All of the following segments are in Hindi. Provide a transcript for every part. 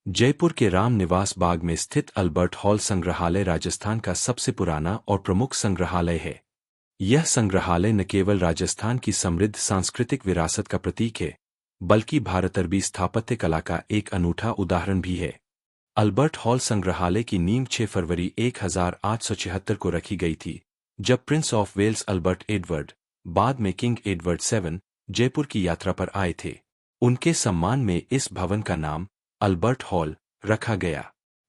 जयपुर के राम निवास बाग में स्थित अल्बर्ट हॉल संग्रहालय राजस्थान का सबसे पुराना और प्रमुख संग्रहालय है। यह संग्रहालय न केवल राजस्थान की समृद्ध सांस्कृतिक विरासत का प्रतीक है, बल्कि भारत-अरबी स्थापत्य कला का एक अनूठा उदाहरण भी है। अल्बर्ट हॉल संग्रहालय की नींव 6 फरवरी 1876 को रखी गई थी, जब prince of Wales Albert Edward, बाद में किंग एडवर्ड 7, जयपुर की यात्रा पर आए थे। उनके सम्मान में इस भवन का नाम अल्बर्ट हॉल रखा गया।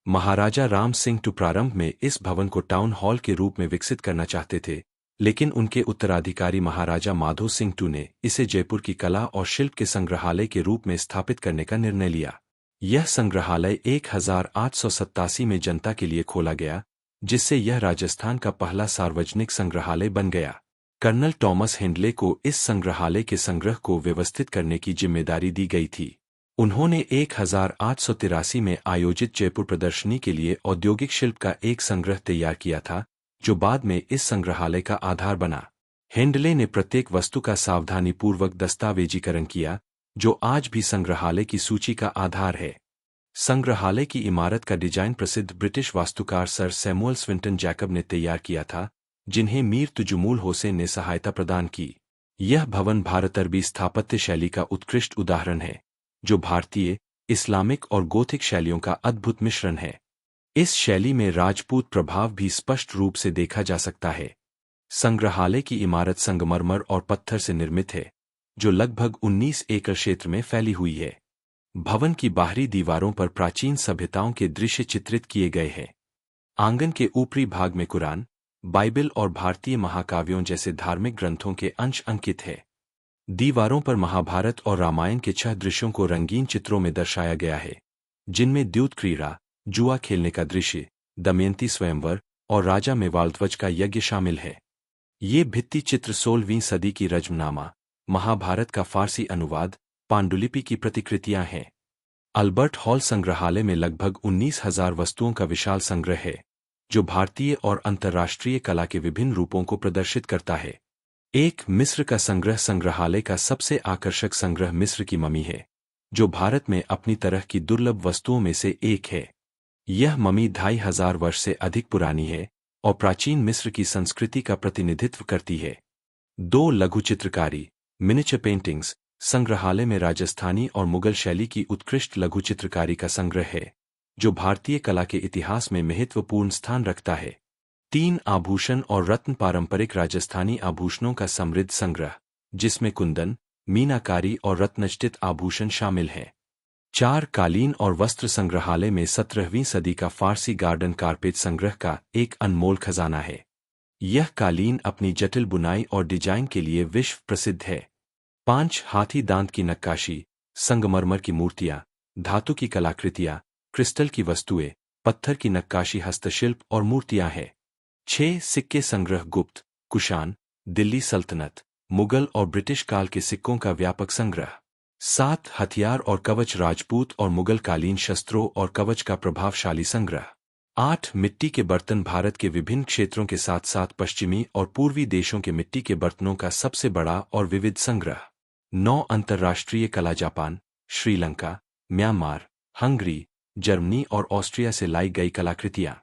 महाराजा राम सिंह टू प्रारंभ में इस भवन को टाउन हॉल के रूप में विकसित करना चाहते थे, लेकिन उनके उत्तराधिकारी महाराजा माधो सिंह टू ने इसे जयपुर की कला और शिल्प के संग्रहालय के रूप में स्थापित करने का निर्णय लिया। यह संग्रहालय 1887 में जनता के लिए खोला गया, जिससे यह राजस्थान का पहला सार्वजनिक संग्रहालय बन गया। कर्नल टॉमस हिंडले को इस संग्रहालय के संग्रह को व्यवस्थित करने की जिम्मेदारी दी गई थी। उन्होंने 1883 में आयोजित जयपुर प्रदर्शनी के लिए औद्योगिक शिल्प का एक संग्रह तैयार किया था, जो बाद में इस संग्रहालय का आधार बना। हिंडले ने प्रत्येक वस्तु का सावधानीपूर्वक दस्तावेजीकरण किया, जो आज भी संग्रहालय की सूची का आधार है। संग्रहालय की इमारत का डिजाइन प्रसिद्ध ब्रिटिश वास्तुकार सर सैमुअल स्विंटन जैकब ने तैयार किया था, जिन्हें मीर तुजुमूल हुसैन ने सहायता प्रदान की। यह भवन भारत-अरबी स्थापत्य शैली का उत्कृष्ट उदाहरण है, जो भारतीय, इस्लामिक और गोथिक शैलियों का अद्भुत मिश्रण है। इस शैली में राजपूत प्रभाव भी स्पष्ट रूप से देखा जा सकता है। संग्रहालय की इमारत संगमरमर और पत्थर से निर्मित है, जो लगभग 19 एकड़ क्षेत्र में फैली हुई है। भवन की बाहरी दीवारों पर प्राचीन सभ्यताओं के दृश्य चित्रित किए गए हैं। आंगन के ऊपरी भाग में कुरान, बाइबल और भारतीय महाकाव्यों जैसे धार्मिक ग्रंथों के अंश अंकित है। दीवारों पर महाभारत और रामायण के 6 दृश्यों को रंगीन चित्रों में दर्शाया गया है, जिनमें द्यूत क्रीड़ा, जुआ खेलने का दृश्य, दमयंती स्वयंवर और राजा मेवाड़ध्वज का यज्ञ शामिल है। ये भित्ति चित्र 16वीं सदी की रज्मनामा, महाभारत का फारसी अनुवाद, पांडुलिपि की प्रतिकृतियां हैं। अल्बर्ट हॉल संग्रहालय में लगभग 19,000 वस्तुओं का विशाल संग्रह है, जो भारतीय और अंतर्राष्ट्रीय कला के विभिन्न रूपों को प्रदर्शित करता है। एक मिस्र का संग्रह संग्रहालय का सबसे आकर्षक संग्रह मिस्र की ममी है, जो भारत में अपनी तरह की दुर्लभ वस्तुओं में से एक है। यह ममी 2500 वर्ष से अधिक पुरानी है और प्राचीन मिस्र की संस्कृति का प्रतिनिधित्व करती है। 2 लघु चित्रकारी, मिनिएचर पेंटिंग्स, संग्रहालय में राजस्थानी और मुगल शैली की उत्कृष्ट लघु चित्रकारी का संग्रह है, जो भारतीय कला के इतिहास में महत्वपूर्ण स्थान रखता है। 3 आभूषण और रत्न पारंपरिक राजस्थानी आभूषणों का समृद्ध संग्रह, जिसमें कुंदन, मीनाकारी और रत्नजटित आभूषण शामिल हैं। 4 कालीन और वस्त्र संग्रहालय में 17वीं सदी का फारसी गार्डन कारपेट संग्रह का एक अनमोल खजाना है। यह कालीन अपनी जटिल बुनाई और डिजाइन के लिए विश्व प्रसिद्ध है। 5 हाथी दांत की नक्काशी, संगमरमर की मूर्तियां, धातु की कलाकृतियां, क्रिस्टल की वस्तुएं, पत्थर की नक्काशी, हस्तशिल्प और मूर्तियां हैं। 6 सिक्के संग्रह, गुप्त, कुषाण, दिल्ली सल्तनत, मुगल और ब्रिटिश काल के सिक्कों का व्यापक संग्रह। 7 हथियार और कवच, राजपूत और मुगल कालीन शस्त्रों और कवच का प्रभावशाली संग्रह। 8 मिट्टी के बर्तन, भारत के विभिन्न क्षेत्रों के साथ साथ पश्चिमी और पूर्वी देशों के मिट्टी के बर्तनों का सबसे बड़ा और विविध संग्रह। 9 अंतर्राष्ट्रीय कला, Japan, Sri Lanka, Myanmar, Hungary, Germany और ऑस्ट्रिया से लाई गई कलाकृतियां।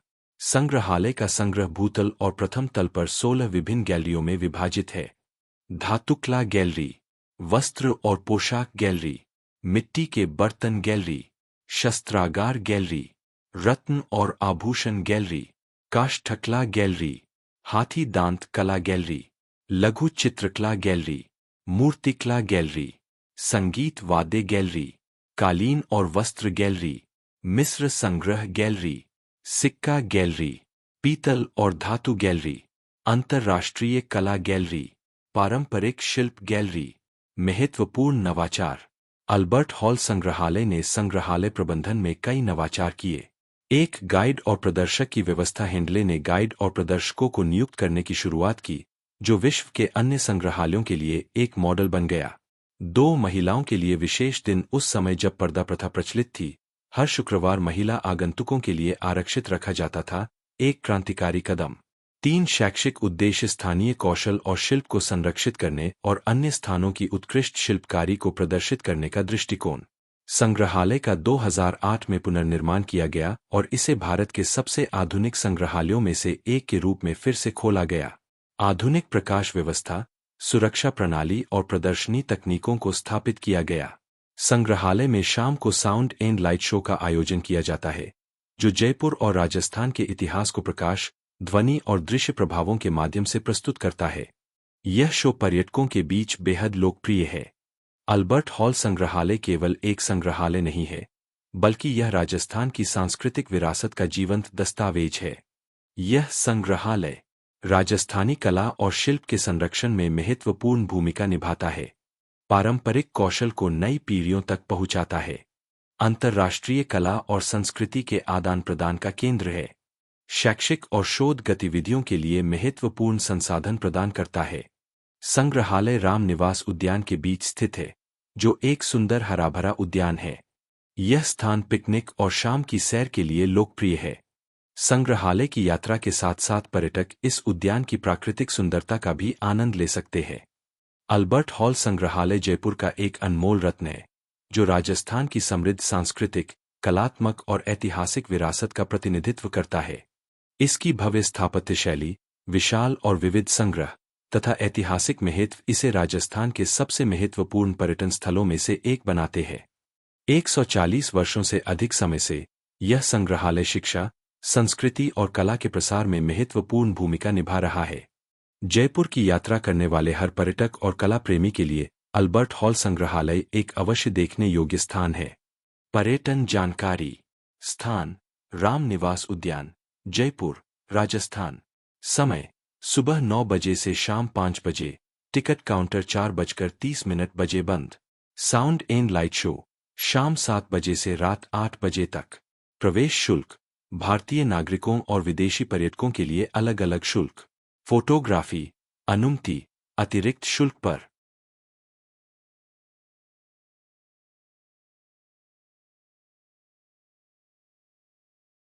संग्रहालय का संग्रह भूतल और प्रथम तल पर 16 विभिन्न गैलरियों में विभाजित है। धातुकला गैलरी, वस्त्र और पोशाक गैलरी, मिट्टी के बर्तन गैलरी, शस्त्रागार गैलरी, रत्न और आभूषण गैलरी, काष्ठकला गैलरी, हाथी दांत कला गैलरी, लघु चित्रकला गैलरी, मूर्तिकला गैलरी, संगीत वाद्य गैलरी, कालीन और वस्त्र गैलरी, मिस्र संग्रह गैलरी, सिक्का गैलरी, पीतल और धातु गैलरी, अंतर्राष्ट्रीय कला गैलरी, पारंपरिक शिल्प गैलरी। महत्वपूर्ण नवाचार। अल्बर्ट हॉल संग्रहालय ने संग्रहालय प्रबंधन में कई नवाचार किए। एक गाइड और प्रदर्शक की व्यवस्था। हिंडले ने गाइड और प्रदर्शकों को नियुक्त करने की शुरुआत की, जो विश्व के अन्य संग्रहालयों के लिए एक मॉडल बन गया। 2 महिलाओं के लिए विशेष दिन, उस समय जब पर्दा प्रथा प्रचलित थी, हर शुक्रवार महिला आगंतुकों के लिए आरक्षित रखा जाता था, एक क्रांतिकारी कदम। 3 शैक्षिक उद्देश्य, स्थानीय कौशल और शिल्प को संरक्षित करने और अन्य स्थानों की उत्कृष्ट शिल्पकारी को प्रदर्शित करने का दृष्टिकोण। संग्रहालय का 2008 में पुनर्निर्माण किया गया और इसे भारत के सबसे आधुनिक संग्रहालयों में से एक के रूप में फिर से खोला गया। आधुनिक प्रकाश व्यवस्था, सुरक्षा प्रणाली और प्रदर्शनी तकनीकों को स्थापित किया गया। संग्रहालय में शाम को साउंड एंड लाइट शो का आयोजन किया जाता है, जो जयपुर और राजस्थान के इतिहास को प्रकाश, ध्वनि और दृश्य प्रभावों के माध्यम से प्रस्तुत करता है। यह शो पर्यटकों के बीच बेहद लोकप्रिय है। अल्बर्ट हॉल संग्रहालय केवल एक संग्रहालय नहीं है, बल्कि यह राजस्थान की सांस्कृतिक विरासत का जीवंत दस्तावेज है। यह संग्रहालय राजस्थानी कला और शिल्प के संरक्षण में महत्वपूर्ण भूमिका निभाता है, पारंपरिक कौशल को नई पीढ़ियों तक पहुंचाता है, अंतर्राष्ट्रीय कला और संस्कृति के आदान प्रदान का केंद्र है, शैक्षिक और शोध गतिविधियों के लिए महत्वपूर्ण संसाधन प्रदान करता है। संग्रहालय राम निवास उद्यान के बीच स्थित है, जो एक सुंदर हराभरा उद्यान है। यह स्थान पिकनिक और शाम की सैर के लिए लोकप्रिय है। संग्रहालय की यात्रा के साथ साथ पर्यटक इस उद्यान की प्राकृतिक सुंदरता का भी आनंद ले सकते हैं। अल्बर्ट हॉल संग्रहालय जयपुर का एक अनमोल रत्न है, जो राजस्थान की समृद्ध सांस्कृतिक, कलात्मक और ऐतिहासिक विरासत का प्रतिनिधित्व करता है। इसकी भव्य स्थापत्य शैली, विशाल और विविध संग्रह तथा ऐतिहासिक महत्व इसे राजस्थान के सबसे महत्वपूर्ण पर्यटन स्थलों में से एक बनाते हैं। 140 वर्षों से अधिक समय से यह संग्रहालय शिक्षा, संस्कृति और कला के प्रसार में महत्वपूर्ण भूमिका निभा रहा है। जयपुर की यात्रा करने वाले हर पर्यटक और कला प्रेमी के लिए अल्बर्ट हॉल संग्रहालय एक अवश्य देखने योग्य स्थान है। पर्यटन जानकारी। स्थान: राम निवास उद्यान, जयपुर, राजस्थान। समय: सुबह 9 बजे से शाम 5 बजे। टिकट काउंटर 4:30 बजे बंद। साउंड एंड लाइट शो शाम 7 बजे से रात 8 बजे तक। प्रवेश शुल्क: भारतीय नागरिकों और विदेशी पर्यटकों के लिए अलग अलग शुल्क। फोटोग्राफी अनुमति अतिरिक्त शुल्क पर।